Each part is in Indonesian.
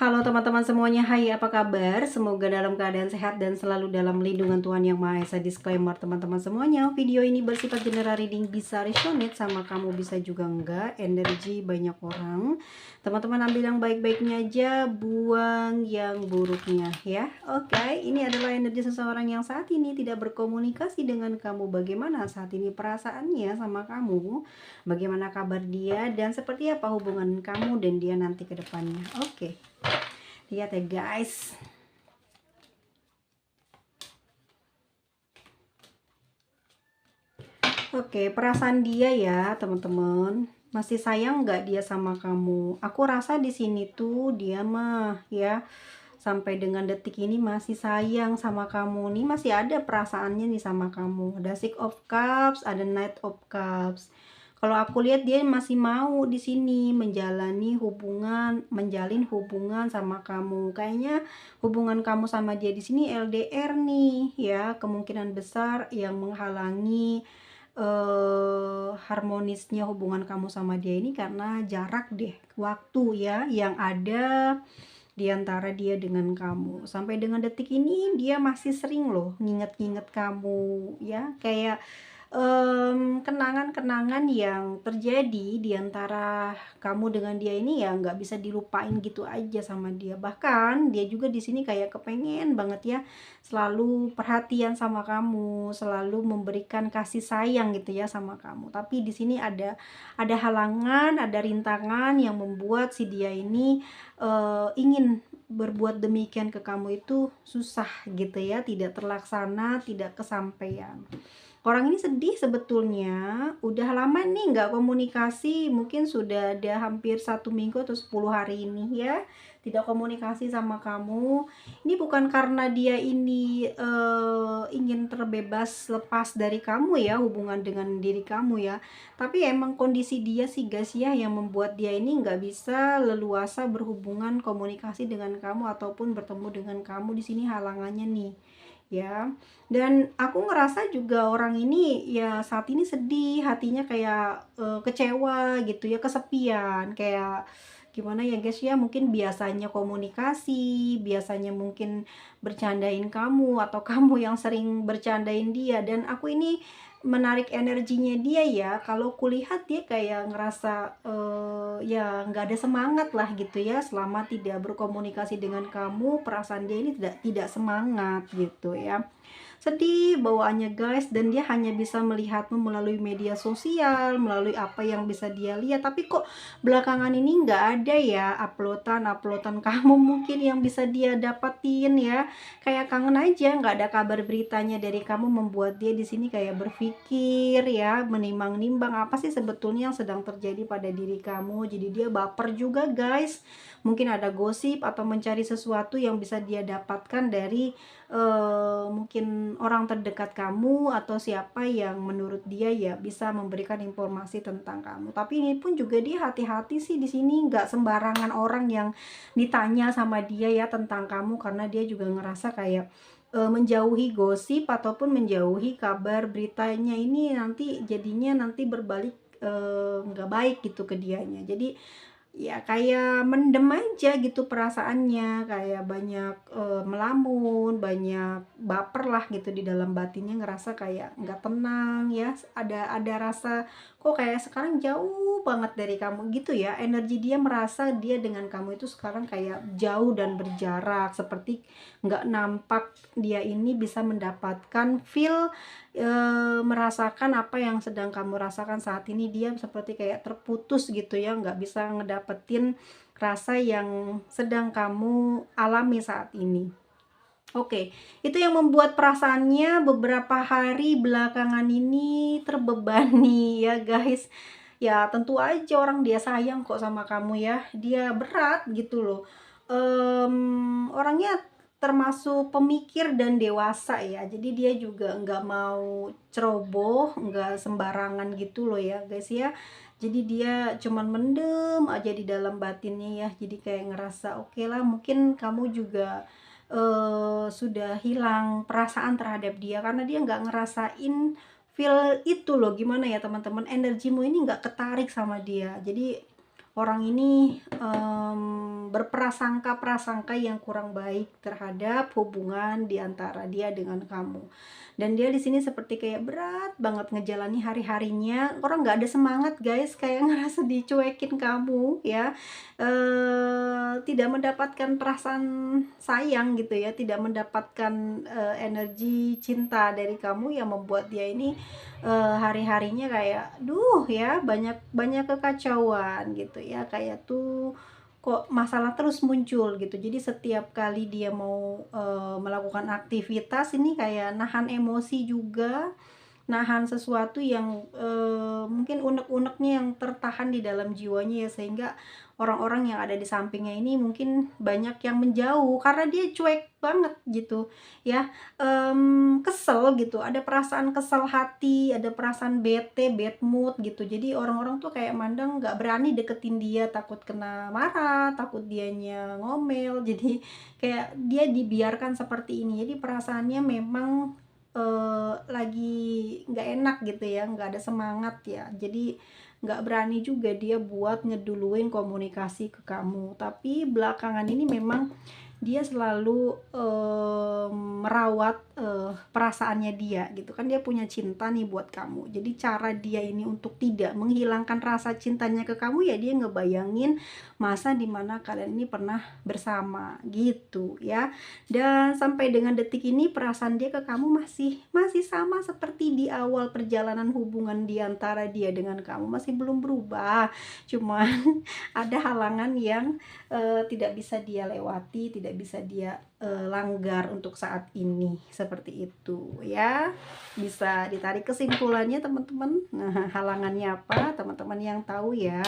Halo teman-teman semuanya, hai apa kabar? Semoga dalam keadaan sehat dan selalu dalam lindungan Tuhan Yang Maha Esa. Disclaimer teman-teman semuanya, video ini bersifat general reading, bisa resonate sama kamu, bisa juga enggak. Energi banyak orang. Teman-teman ambil yang baik-baiknya aja, buang yang buruknya ya. Oke, ini adalah energi seseorang yang saat ini tidak berkomunikasi dengan kamu. Bagaimana saat ini perasaannya sama kamu? Bagaimana kabar dia dan seperti apa hubungan kamu dan dia nanti ke depannya. Oke. Lihat ya guys. Oke, perasaan dia ya teman-teman. Masih sayang nggak dia sama kamu? Aku rasa di sini tuh dia mah ya sampai dengan detik ini masih sayang sama kamu nih, masih ada perasaannya nih sama kamu. Ada Six of Cups, ada Knight of Cups. Kalau aku lihat dia masih mau di sini menjalani hubungan, menjalin hubungan sama kamu. Kayaknya hubungan kamu sama dia di sini LDR nih ya, kemungkinan besar yang menghalangi harmonisnya hubungan kamu sama dia ini karena jarak deh waktu ya yang ada di antara dia dengan kamu. Sampai dengan detik ini dia masih sering loh nginget-nginget kamu ya, kayak kenangan-kenangan yang terjadi di antara kamu dengan dia ini ya nggak bisa dilupain gitu aja sama dia. Bahkan dia juga di sini kayak kepengen banget ya selalu perhatian sama kamu, selalu memberikan kasih sayang gitu ya sama kamu. Tapi di sini ada halangan, ada rintangan yang membuat si dia ini ingin berbuat demikian ke kamu itu susah gitu ya, tidak terlaksana, tidak kesampaian. Orang ini sedih sebetulnya, udah lama nih nggak komunikasi, mungkin sudah ada hampir 1 minggu atau 10 hari ini ya, tidak komunikasi sama kamu. Ini bukan karena dia ini ingin terbebas lepas dari kamu ya, hubungan dengan diri kamu ya, tapi emang kondisi dia sih guys ya, yang membuat dia ini nggak bisa leluasa berhubungan komunikasi dengan kamu ataupun bertemu dengan kamu. Di sini halangannya nih ya. Dan aku ngerasa juga orang ini ya saat ini sedih, hatinya kayak kecewa gitu ya, kesepian, kayak gimana ya guys ya, mungkin biasanya komunikasi, biasanya mungkin bercandain kamu atau kamu yang sering bercandain dia. Dan aku ini menarik energinya dia ya, kalau kulihat dia kayak ngerasa ya nggak ada semangat lah gitu ya selama tidak berkomunikasi dengan kamu. Perasaan dia ini tidak semangat gitu ya, sedih bawaannya guys. Dan dia hanya bisa melihatmu melalui media sosial, melalui apa yang bisa dia lihat. Tapi kok belakangan ini nggak ada ya uploadan kamu mungkin yang bisa dia dapatin ya, kayak kangen aja, nggak ada kabar beritanya dari kamu, membuat dia di sini kayak berpikir ya, menimbang-nimbang apa sih sebetulnya yang sedang terjadi pada diri kamu. Jadi dia baper juga guys, mungkin ada gosip atau mencari sesuatu yang bisa dia dapatkan dari mungkin orang terdekat kamu atau siapa yang menurut dia ya bisa memberikan informasi tentang kamu. Tapi ini pun juga dia hati-hati sih di sini, nggak sembarangan orang yang ditanya sama dia ya tentang kamu, karena dia juga ngerasa kayak menjauhi gosip ataupun menjauhi kabar beritanya ini nanti jadinya nanti berbalik nggak baik gitu ke dianya. Jadi ya kayak mendem aja gitu perasaannya, kayak banyak melamun, banyak baper lah gitu di dalam batinnya, ngerasa kayak nggak tenang ya, ada rasa kok kayak sekarang jauh banget dari kamu gitu ya. Energi dia merasa dia dengan kamu itu sekarang kayak jauh dan berjarak, seperti nggak nampak dia ini bisa mendapatkan feel merasakan apa yang sedang kamu rasakan saat ini. Dia seperti kayak terputus gitu ya, nggak bisa ngedapetin rasa yang sedang kamu alami saat ini. Oke, itu yang membuat perasaannya beberapa hari belakangan ini terbebani ya guys. Ya tentu aja orang dia sayang kok sama kamu ya, dia berat gitu loh. Orangnya termasuk pemikir dan dewasa ya, jadi dia juga nggak mau ceroboh, nggak sembarangan gitu loh ya guys ya. Jadi dia cuman mendem aja di dalam batinnya ya, jadi kayak ngerasa oke lah, mungkin kamu juga sudah hilang perasaan terhadap dia karena dia nggak ngerasain feel itu loh. Gimana ya teman-teman, energimu ini nggak ketarik sama dia. Jadi orang ini berprasangka-prasangka yang kurang baik terhadap hubungan di antara dia dengan kamu. Dan dia di sini seperti kayak berat banget ngejalani hari-harinya, orang nggak ada semangat guys, kayak ngerasa dicuekin kamu ya, tidak mendapatkan perasaan sayang gitu ya, tidak mendapatkan energi cinta dari kamu yang membuat dia ini hari-harinya kayak duh ya, banyak banyak kekacauan gitu ya, kayak tuh kok masalah terus muncul gitu. Jadi setiap kali dia mau melakukan aktivitas ini kayak nahan emosi juga, nahan sesuatu yang mungkin unek-uneknya yang tertahan di dalam jiwanya ya, sehingga orang-orang yang ada di sampingnya ini mungkin banyak yang menjauh karena dia cuek banget gitu ya. Kesel gitu, ada perasaan kesel hati, ada perasaan bete, bad mood gitu. Jadi orang-orang tuh kayak mandang nggak berani deketin dia, takut kena marah, takut dianya ngomel. Jadi kayak dia dibiarkan seperti ini, jadi perasaannya memang lagi nggak enak gitu ya, nggak ada semangat ya, jadi nggak berani juga dia buat ngeduluin komunikasi ke kamu. Tapi belakangan ini memang dia selalu merawat perasaannya dia gitu kan, dia punya cinta nih buat kamu. Jadi cara dia ini untuk tidak menghilangkan rasa cintanya ke kamu ya, dia ngebayangin masa dimana kalian ini pernah bersama gitu ya. Dan sampai dengan detik ini perasaan dia ke kamu masih sama seperti di awal perjalanan hubungan di antara dia dengan kamu, masih belum berubah. Cuma ada halangan yang tidak bisa dia lewati, tidak bisa dia langgar untuk saat ini, seperti itu ya. Bisa ditarik kesimpulannya teman-teman. Nah, halangannya apa teman-teman yang tahu ya.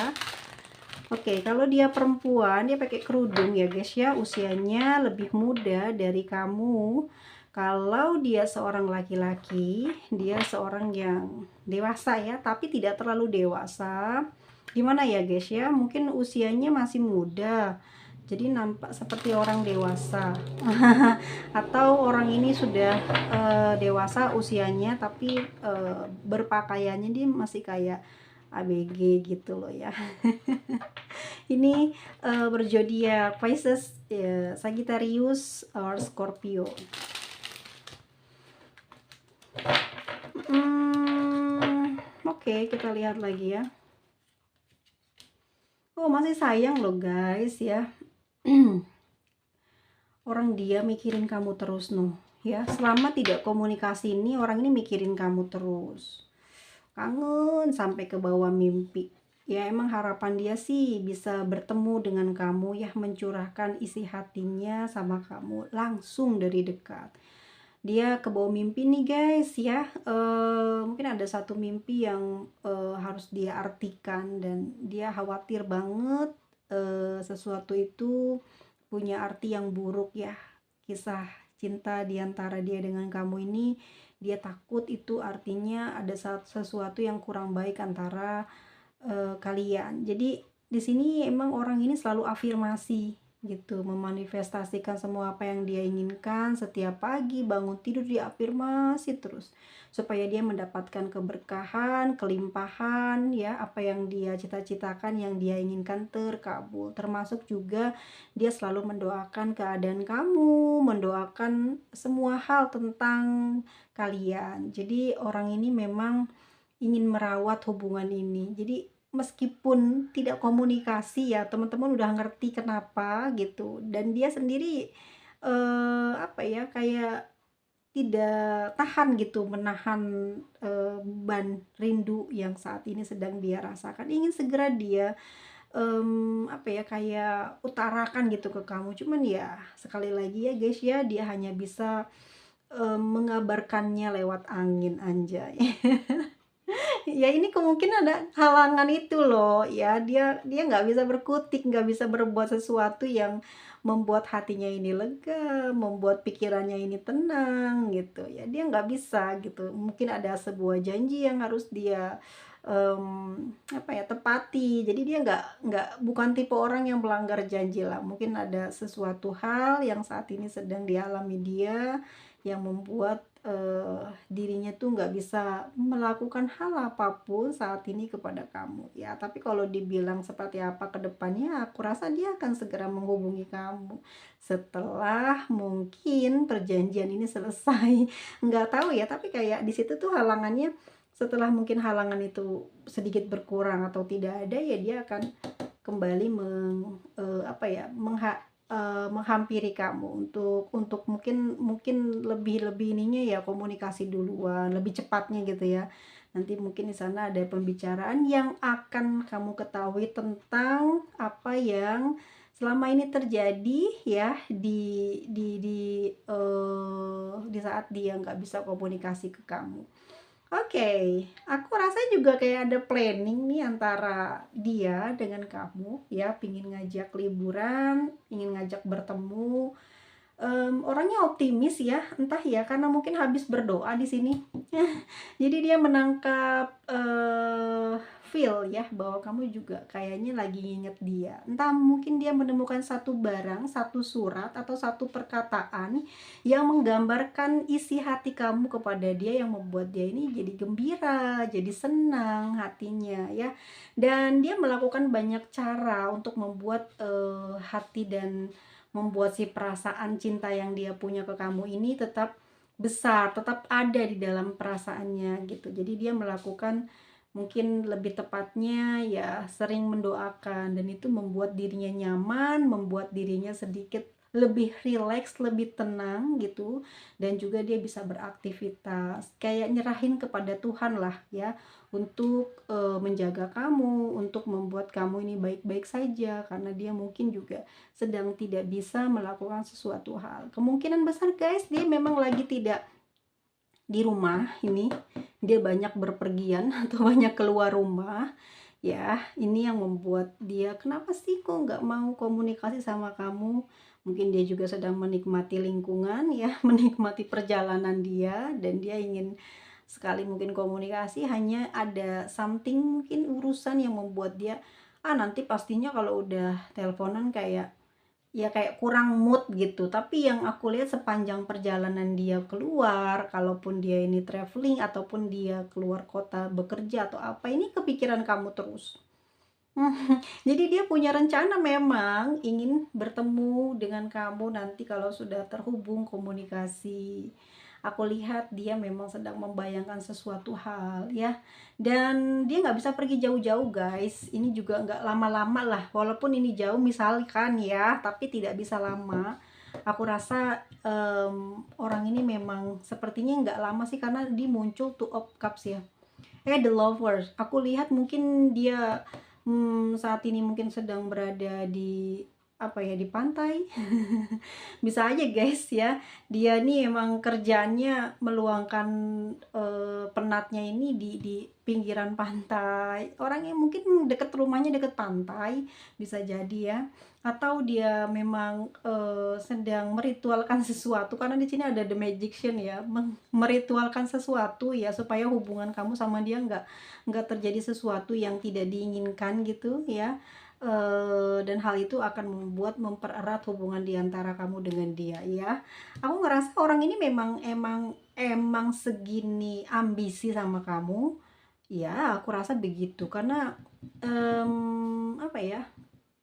Oke, kalau dia perempuan, dia pakai kerudung ya guys ya, usianya lebih muda dari kamu. Kalau dia seorang laki-laki, dia seorang yang dewasa ya, tapi tidak terlalu dewasa. Gimana ya guys ya, mungkin usianya masih muda, jadi nampak seperti orang dewasa. Atau orang ini sudah dewasa usianya, tapi berpakaiannya dia masih kayak ABG gitu loh ya. Ini berzodiak Pisces, Sagittarius or Scorpio. Oke, kita lihat lagi ya. Oh, masih sayang loh guys ya. Orang dia mikirin kamu terus noh ya. Selama tidak komunikasi ini, orang ini mikirin kamu terus, kangen sampai ke bawah mimpi ya. Emang harapan dia sih bisa bertemu dengan kamu ya, mencurahkan isi hatinya sama kamu langsung dari dekat. Dia ke bawah mimpi nih guys ya. Mungkin ada satu mimpi yang harus dia artikan, dan dia khawatir banget sesuatu itu punya arti yang buruk ya. Kisah cinta diantara dia dengan kamu ini, dia takut itu artinya ada sesuatu yang kurang baik antara kalian. Jadi di sini emang orang ini selalu afirmasi gitu, memanifestasikan semua apa yang dia inginkan. Setiap pagi bangun tidur dia afirmasi terus supaya dia mendapatkan keberkahan, kelimpahan ya, apa yang dia cita-citakan, yang dia inginkan terkabul. Termasuk juga dia selalu mendoakan keadaan kamu, mendoakan semua hal tentang kalian. Jadi orang ini memang ingin merawat hubungan ini. Jadi meskipun tidak komunikasi ya, teman-teman udah ngerti kenapa gitu. Dan dia sendiri apa ya, kayak tidak tahan gitu menahan beban rindu yang saat ini sedang dia rasakan. Ingin segera dia apa ya, kayak utarakan gitu ke kamu. Cuman ya sekali lagi ya guys ya, dia hanya bisa mengabarkannya lewat angin, anjay. Ya ini kemungkinan ada halangan itu loh ya, dia nggak bisa berkutik, nggak bisa berbuat sesuatu yang membuat hatinya ini lega, membuat pikirannya ini tenang gitu ya, dia nggak bisa gitu. Mungkin ada sebuah janji yang harus dia apa ya, tepati. Jadi dia bukan tipe orang yang melanggar janji lah. Mungkin ada sesuatu hal yang saat ini sedang dialami dia yang membuat dirinya tuh nggak bisa melakukan hal apapun saat ini kepada kamu ya. Tapi kalau dibilang seperti apa ke depannya, aku rasa dia akan segera menghubungi kamu setelah mungkin perjanjian ini selesai. Nggak tahu ya, tapi kayak di situ tuh halangannya, setelah mungkin halangan itu sedikit berkurang atau tidak ada, ya dia akan kembali apa ya, menghampiri kamu untuk mungkin mungkin lebih ininya ya, komunikasi duluan, lebih cepatnya gitu ya. Nanti mungkin di sana ada pembicaraan yang akan kamu ketahui tentang apa yang selama ini terjadi ya, di saat dia nggak bisa komunikasi ke kamu. Oke, aku rasa juga kayak ada planning nih antara dia dengan kamu ya, pingin ngajak liburan, ingin ngajak bertemu. Orangnya optimis ya, entah ya karena mungkin habis berdoa di sini. Jadi dia menangkap, feel ya bahwa kamu juga kayaknya lagi nginget dia. Entah mungkin dia menemukan satu barang, satu surat, atau satu perkataan yang menggambarkan isi hati kamu kepada dia, yang membuat dia ini jadi gembira, jadi senang hatinya ya. Dan dia melakukan banyak cara untuk membuat, hati dan membuat si perasaan cinta yang dia punya ke kamu ini tetap besar, tetap ada di dalam perasaannya gitu. Jadi dia melakukan, mungkin lebih tepatnya ya, sering mendoakan, dan itu membuat dirinya nyaman, membuat dirinya sedikit lebih rileks, lebih tenang gitu, dan juga dia bisa beraktivitas, kayak nyerahin kepada Tuhan lah ya, untuk menjaga kamu, untuk membuat kamu ini baik-baik saja, karena dia mungkin juga sedang tidak bisa melakukan sesuatu hal. Kemungkinan besar guys, dia memang lagi tidak di rumah ini, dia banyak berpergian atau banyak keluar rumah ya. Ini yang membuat dia, kenapa sih kok nggak mau komunikasi sama kamu. Mungkin dia juga sedang menikmati lingkungan ya, menikmati perjalanan dia, dan dia ingin sekali mungkin komunikasi, hanya ada something, mungkin urusan yang membuat dia, nanti pastinya kalau udah teleponan kayak, ya kayak kurang mood gitu. Tapi yang aku lihat sepanjang perjalanan dia keluar, kalaupun dia ini traveling ataupun dia keluar kota bekerja atau apa, ini kepikiran kamu terus. Jadi dia punya rencana memang ingin bertemu dengan kamu nanti kalau sudah terhubung komunikasi. Aku lihat dia memang sedang membayangkan sesuatu hal ya. Dan dia nggak bisa pergi jauh-jauh guys. Ini juga nggak lama-lama lah. Walaupun ini jauh misalkan ya, tapi tidak bisa lama. Aku rasa orang ini memang sepertinya nggak lama sih, karena dia muncul Two of Cups ya. The Lovers. Aku lihat mungkin dia saat ini mungkin sedang berada di apa ya, di pantai. Bisa aja guys ya, dia nih emang kerjaannya meluangkan penatnya ini di pinggiran pantai. Orangnya mungkin deket rumahnya, deket pantai, bisa jadi ya. Atau dia memang sedang meritualkan sesuatu, karena di sini ada The Magician ya, meritualkan sesuatu ya, supaya hubungan kamu sama dia nggak terjadi sesuatu yang tidak diinginkan gitu ya. Dan hal itu akan mempererat hubungan di antara kamu dengan dia ya. Aku ngerasa orang ini emang segini ambisi sama kamu. Ya, aku rasa begitu, karena apa ya?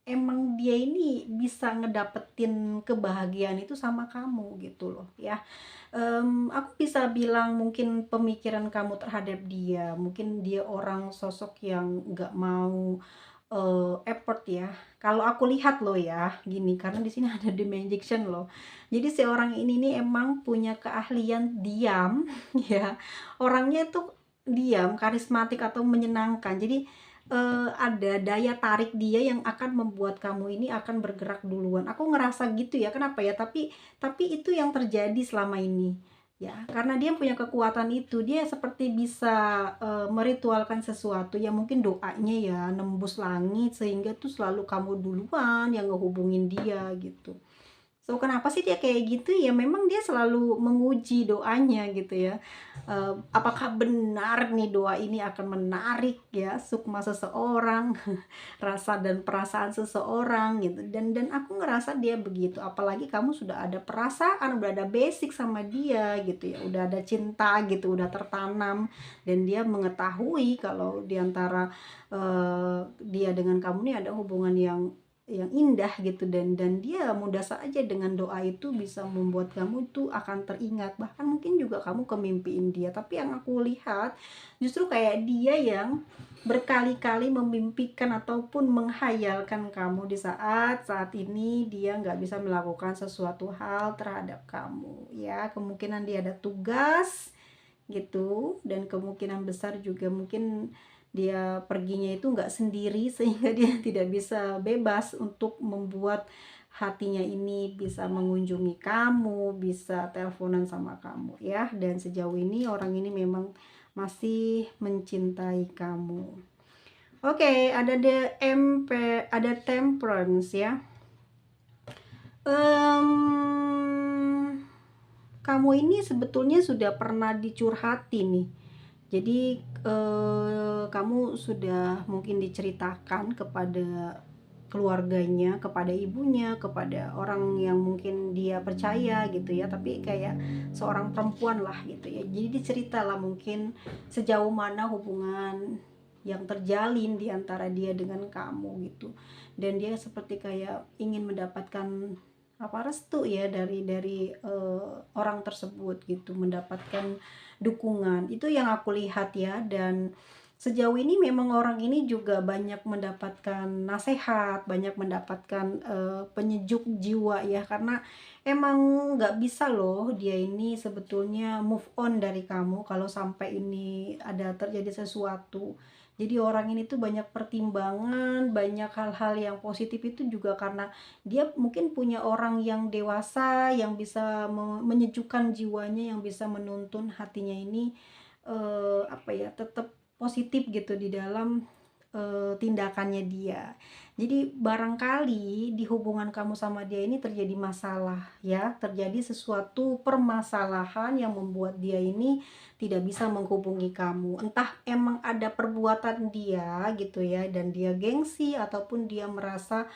Emang dia ini bisa ngedapetin kebahagiaan itu sama kamu gitu loh ya. Aku bisa bilang mungkin pemikiran kamu terhadap dia, mungkin dia orang sosok yang nggak mau effort ya. Kalau aku lihat loh ya, gini, karena di sini ada The Magician loh. Jadi si orang ini nih emang punya keahlian diam ya. Orangnya tuh diam, karismatik atau menyenangkan. Jadi ada daya tarik dia yang akan membuat kamu ini akan bergerak duluan. Aku ngerasa gitu ya. Kenapa ya? Tapi itu yang terjadi selama ini. Ya, karena dia punya kekuatan itu, dia seperti bisa meritualkan sesuatu yang mungkin doanya ya nembus langit, sehingga tuh selalu kamu duluan yang ngehubungin dia gitu. So, kenapa sih dia kayak gitu? Ya memang dia selalu menguji doanya gitu ya. Apakah benar nih doa ini akan menarik ya sukma seseorang, rasa dan perasaan seseorang gitu. Dan aku ngerasa dia begitu. Apalagi kamu sudah ada perasaan, udah ada basic sama dia gitu ya. Udah ada cinta gitu, udah tertanam, dan dia mengetahui kalau diantara dia dengan kamu nih ada hubungan yang indah gitu, dan dia mudah saja dengan doa itu bisa membuat kamu itu akan teringat, bahkan mungkin juga kamu kemimpiin dia. Tapi yang aku lihat justru kayak dia yang berkali-kali memimpikan ataupun menghayalkan kamu di saat ini dia nggak bisa melakukan sesuatu hal terhadap kamu ya. Kemungkinan dia ada tugas gitu, dan kemungkinan besar juga mungkin dia perginya itu nggak sendiri sehingga dia tidak bisa bebas untuk membuat hatinya ini bisa mengunjungi kamu, bisa teleponan sama kamu ya. Dan sejauh ini orang ini memang masih mencintai kamu. Oke, ada ada temperance ya. Kamu ini sebetulnya sudah pernah dicurhati nih. Jadi kamu sudah mungkin diceritakan kepada keluarganya, kepada ibunya, kepada orang yang mungkin dia percaya gitu ya, tapi kayak seorang perempuan lah gitu ya. Jadi diceritalah mungkin sejauh mana hubungan yang terjalin di antara dia dengan kamu gitu. Dan dia seperti kayak ingin mendapatkan restu ya dari orang tersebut gitu, mendapatkan dukungan. Itu yang aku lihat ya. Dan sejauh ini memang orang ini juga banyak mendapatkan nasihat, banyak mendapatkan penyejuk jiwa ya, karena emang nggak bisa loh dia ini sebetulnya move on dari kamu kalau sampai ini ada terjadi sesuatu. Jadi orang ini tuh banyak pertimbangan, banyak hal-hal yang positif itu juga karena dia mungkin punya orang yang dewasa yang bisa menyejukkan jiwanya, yang bisa menuntun hatinya ini tetap positif gitu di dalam tindakannya dia. Jadi barangkali di hubungan kamu sama dia ini terjadi masalah ya, terjadi sesuatu permasalahan yang membuat dia ini tidak bisa menghubungi kamu. Entah emang ada perbuatan dia gitu ya, dan dia gengsi ataupun dia merasa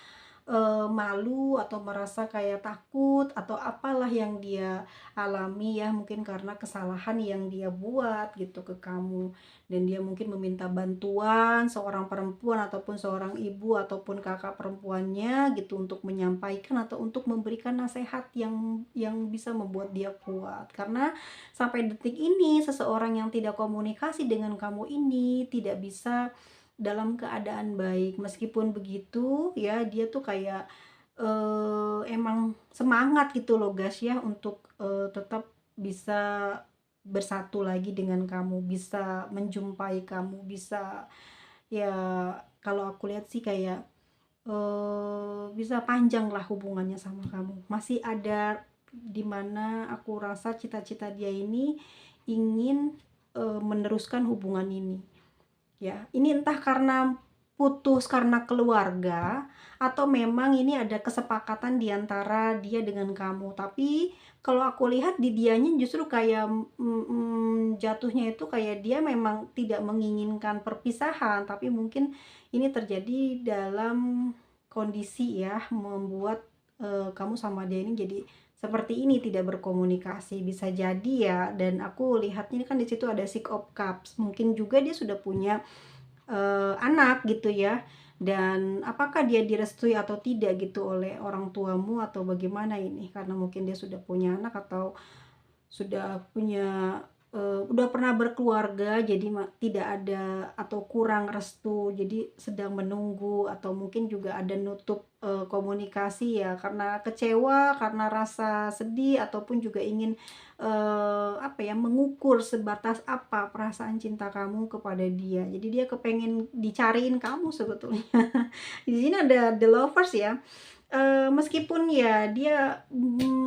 malu atau merasa kayak takut atau apalah yang dia alami ya, mungkin karena kesalahan yang dia buat gitu ke kamu, dan dia mungkin meminta bantuan seorang perempuan ataupun seorang ibu ataupun kakak perempuannya gitu untuk menyampaikan atau untuk memberikan nasihat yang bisa membuat dia kuat. Karena sampai detik ini seseorang yang tidak komunikasi dengan kamu ini tidak bisa dalam keadaan baik. Meskipun begitu ya, dia tuh kayak emang semangat gitu loh guys ya, untuk tetap bisa bersatu lagi dengan kamu, bisa menjumpai kamu, bisa ya, kalau aku lihat sih kayak bisa panjang lah hubungannya sama kamu. Masih ada dimana aku rasa cita-cita dia ini ingin meneruskan hubungan ini. Ya, ini entah karena putus karena keluarga atau memang ini ada kesepakatan di antara dia dengan kamu. Tapi kalau aku lihat di dianya justru kayak jatuhnya itu kayak dia memang tidak menginginkan perpisahan, tapi mungkin ini terjadi dalam kondisi ya membuat kamu sama dia ini jadi seperti ini, tidak berkomunikasi. Bisa jadi ya, dan aku lihatnya kan di situ ada Six of Cups. Mungkin juga dia sudah punya anak gitu ya. Dan apakah dia direstui atau tidak gitu oleh orang tuamu atau bagaimana ini? Karena mungkin dia sudah punya anak atau sudah punya udah pernah berkeluarga, jadi tidak ada atau kurang restu, jadi sedang menunggu, atau mungkin juga ada nutup komunikasi ya karena kecewa, karena rasa sedih, ataupun juga ingin mengukur sebatas apa perasaan cinta kamu kepada dia. Jadi dia kepengen dicariin kamu sebetulnya. Di sini ada The Lovers ya. Meskipun ya dia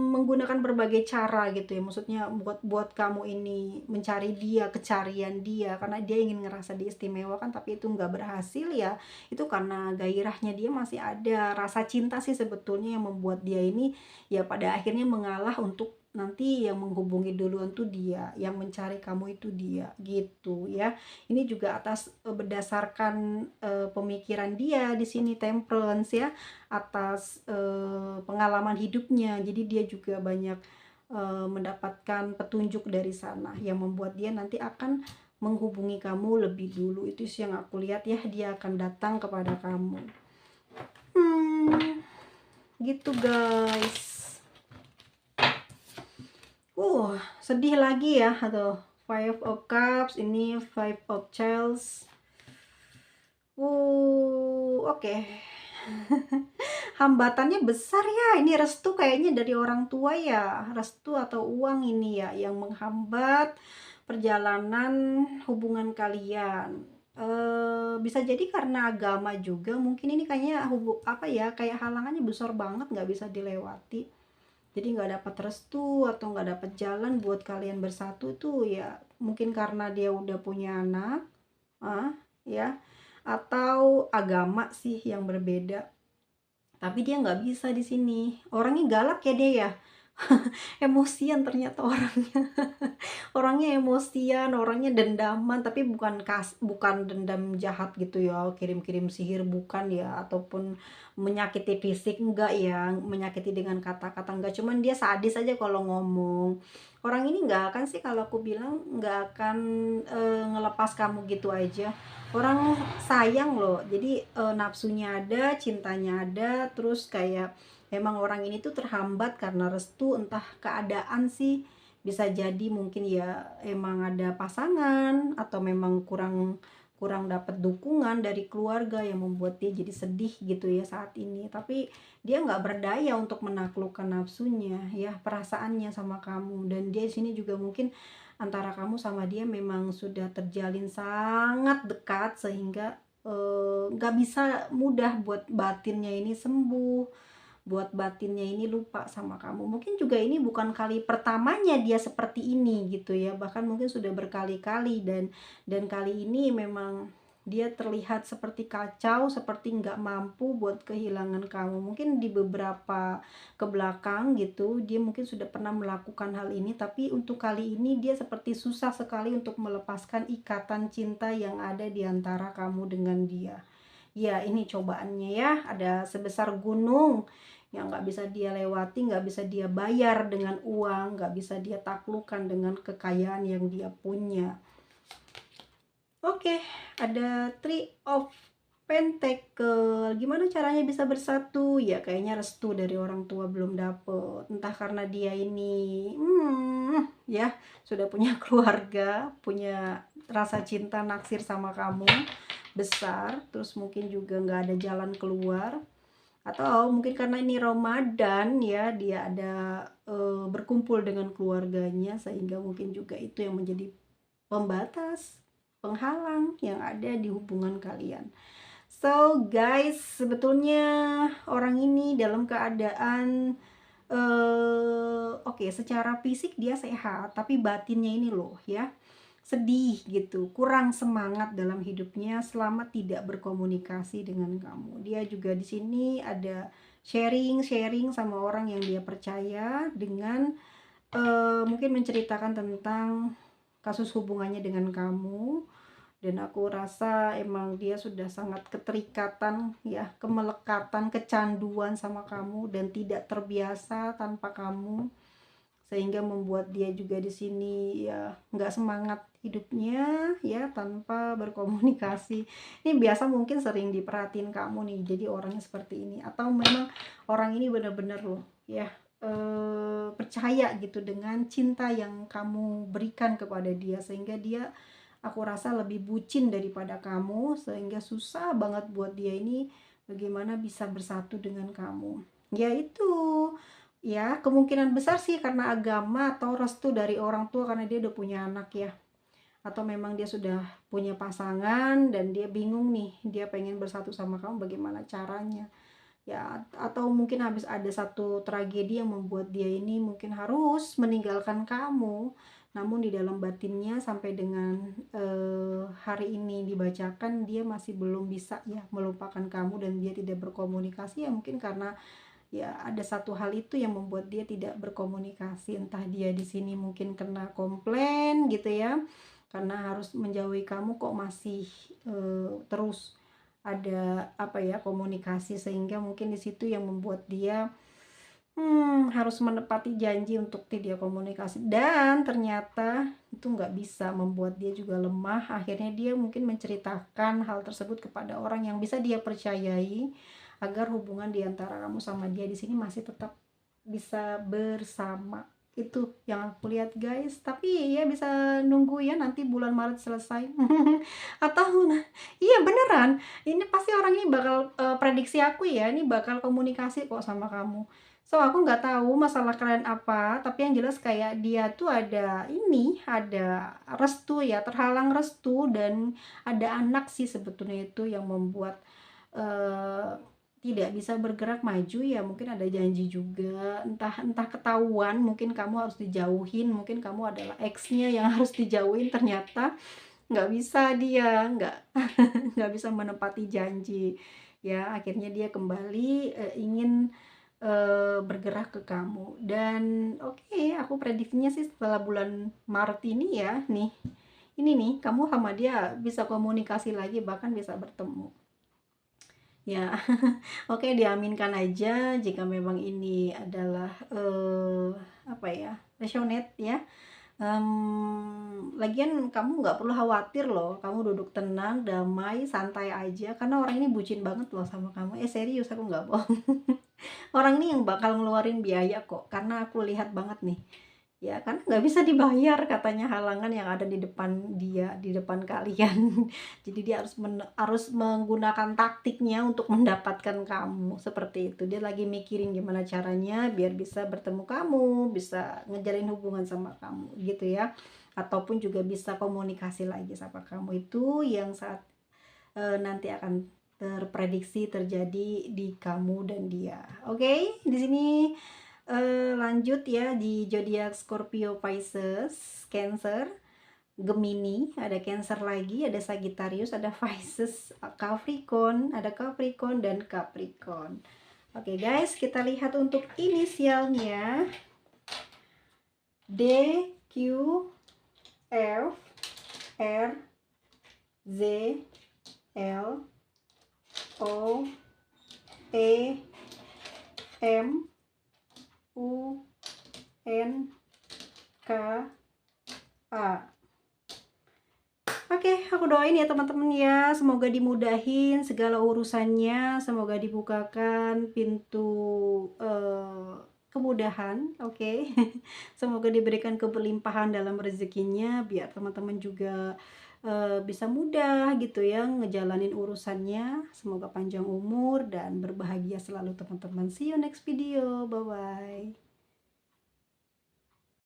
menggunakan berbagai cara gitu ya, maksudnya buat kamu ini mencari dia, kecarian dia, karena dia ingin ngerasa diistimewakan tapi itu nggak berhasil ya, itu karena gairahnya dia masih ada, rasa cinta sih sebetulnya yang membuat dia ini ya pada akhirnya mengalah untuk nanti yang menghubungi duluan tuh dia, yang mencari kamu itu dia, gitu ya. Ini juga atas berdasarkan pemikiran dia di sini Temperance ya, atas pengalaman hidupnya. Jadi dia juga banyak mendapatkan petunjuk dari sana yang membuat dia nanti akan menghubungi kamu lebih dulu. Itu sih yang aku lihat ya, dia akan datang kepada kamu. Gitu guys. Sedih lagi ya. Atau Five of Cups, ini Five of Chalice. Oke. Hambatannya besar ya, ini restu kayaknya dari orang tua ya, restu atau uang ini ya yang menghambat perjalanan hubungan kalian. Bisa jadi karena agama juga, mungkin ini kayaknya kayak halangannya besar banget, nggak bisa dilewati. Jadi nggak dapat restu atau nggak dapat jalan buat kalian bersatu tuh ya, mungkin karena dia udah punya anak, ya, atau agama sih yang berbeda. Tapi dia nggak bisa di sini. Orangnya galak ya dia ya. Emosian ternyata orangnya. Orangnya emosian, orangnya dendaman, tapi bukan dendam jahat gitu ya, kirim-kirim sihir bukan ya, ataupun menyakiti fisik enggak ya, menyakiti dengan kata-kata enggak, cuman dia sadis aja kalau ngomong. Orang ini nggak akan sih, kalau aku bilang nggak akan ngelepas kamu gitu aja. Orang sayang loh, jadi nafsunya ada, cintanya ada, terus kayak emang orang ini tuh terhambat karena restu, entah keadaan sih, bisa jadi mungkin ya emang ada pasangan, atau memang kurang kurang dapat dukungan dari keluarga yang membuat dia jadi sedih gitu ya saat ini. Tapi dia nggak berdaya untuk menaklukkan nafsunya ya, perasaannya sama kamu. Dan dia di sini juga mungkin antara kamu sama dia memang sudah terjalin sangat dekat, sehingga nggak bisa mudah buat batinnya ini sembuh, buat batinnya ini lupa sama kamu. Mungkin juga ini bukan kali pertamanya dia seperti ini gitu ya, bahkan mungkin sudah berkali-kali, dan kali ini memang dia terlihat seperti kacau, seperti nggak mampu buat kehilangan kamu. Mungkin di beberapa ke belakang gitu dia mungkin sudah pernah melakukan hal ini, tapi untuk kali ini dia seperti susah sekali untuk melepaskan ikatan cinta yang ada di antara kamu dengan dia. Ya, ini cobaannya ya, ada sebesar gunung yang nggak bisa dia lewati, nggak bisa dia bayar dengan uang, nggak bisa dia taklukkan dengan kekayaan yang dia punya. Oke, ada Three of Pentacle. Gimana caranya bisa bersatu? Ya kayaknya restu dari orang tua belum dapet. Entah karena dia ini ya sudah punya keluarga, punya rasa cinta naksir sama kamu besar, terus mungkin juga nggak ada jalan keluar. Atau mungkin karena ini Ramadan ya, dia ada berkumpul dengan keluarganya, sehingga mungkin juga itu yang menjadi pembatas, penghalang yang ada di hubungan kalian. So guys, sebetulnya orang ini dalam keadaan oke, secara fisik dia sehat, tapi batinnya ini loh ya, sedih gitu, kurang semangat dalam hidupnya selama tidak berkomunikasi dengan kamu. Dia juga di sini ada sharing sama orang yang dia percaya, dengan mungkin menceritakan tentang kasus hubungannya dengan kamu. Dan aku rasa emang dia sudah sangat keterikatan ya, kemelekatan, kecanduan sama kamu, dan tidak terbiasa tanpa kamu, sehingga membuat dia juga di sini ya nggak semangat hidupnya ya tanpa berkomunikasi. Ini biasa mungkin sering diperhatiin kamu nih, jadi orangnya seperti ini, atau memang orang ini benar-benar loh ya percaya gitu dengan cinta yang kamu berikan kepada dia, sehingga dia, aku rasa, lebih bucin daripada kamu, sehingga susah banget buat dia ini bagaimana bisa bersatu dengan kamu. Ya itu ya, kemungkinan besar sih karena agama atau restu dari orang tua, karena dia udah punya anak ya, atau memang dia sudah punya pasangan dan dia bingung nih, dia pengen bersatu sama kamu, bagaimana caranya ya, atau mungkin habis ada satu tragedi yang membuat dia ini mungkin harus meninggalkan kamu, namun di dalam batinnya sampai dengan hari ini dibacakan dia masih belum bisa ya melupakan kamu dan dia tidak berkomunikasi ya, mungkin karena ya ada satu hal itu yang membuat dia tidak berkomunikasi, entah dia di sini mungkin kena komplain gitu ya, karena harus menjauhi kamu kok masih terus ada apa ya komunikasi, sehingga mungkin di situ yang membuat dia harus menepati janji untuk tidak komunikasi, dan ternyata itu nggak bisa, membuat dia juga lemah. Akhirnya dia mungkin menceritakan hal tersebut kepada orang yang bisa dia percayai, agar hubungan di antara kamu sama dia di sini masih tetap bisa bersama. Itu yang aku lihat guys, tapi ya bisa nunggu ya nanti bulan Maret selesai. Atau iya beneran, ini pasti orang ini bakal prediksi aku ya, ini bakal komunikasi kok sama kamu. So, aku nggak tahu masalah kalian apa, tapi yang jelas kayak dia tuh ada ini, ada restu ya, terhalang restu, dan ada anak sih sebetulnya itu yang membuat eh, tidak bisa bergerak maju ya, mungkin ada janji juga, entah entah ketahuan, mungkin kamu harus dijauhin, mungkin kamu adalah ex-nya yang harus dijauhin, ternyata nggak bisa dia, nggak bisa menepati janji. Ya, akhirnya dia kembali ingin bergerak ke kamu. Dan oke, aku prediksinya sih setelah bulan Maret ini ya, nih. Ini nih, kamu sama dia bisa komunikasi lagi, bahkan bisa bertemu. Ya, oke, diaminkan aja jika memang ini adalah apa ya, passionate ya. Lagian kamu nggak perlu khawatir loh, kamu duduk tenang, damai, santai aja, karena orang ini bucin banget loh sama kamu. Serius, aku nggak bohong. Orang ini yang bakal ngeluarin biaya kok, karena aku lihat banget nih. Ya kan nggak bisa dibayar katanya halangan yang ada di depan dia, di depan kalian. Jadi dia harus menggunakan taktiknya untuk mendapatkan kamu, seperti itu. Dia lagi mikirin gimana caranya biar bisa bertemu kamu, bisa ngejalin hubungan sama kamu gitu ya. Ataupun juga bisa komunikasi lagi sama kamu, itu yang saat nanti akan terprediksi terjadi di kamu dan dia. Oke, di sini lanjut ya di zodiak Scorpio, Pisces, Cancer, Gemini, ada Cancer lagi, ada Sagittarius, ada Pisces, Capricorn, ada Capricorn dan Capricorn. Oke guys, kita lihat untuk inisialnya D, Q, F, R, Z, L, O, P, M, U, N, K, A. Oke, aku doain ya teman-teman ya, semoga dimudahin segala urusannya, semoga dibukakan pintu kemudahan, oke. Semoga diberikan keberlimpahan dalam rezekinya, biar teman-teman juga bisa mudah gitu ya ngejalanin urusannya. Semoga panjang umur dan berbahagia selalu teman-teman. See you next video, bye bye.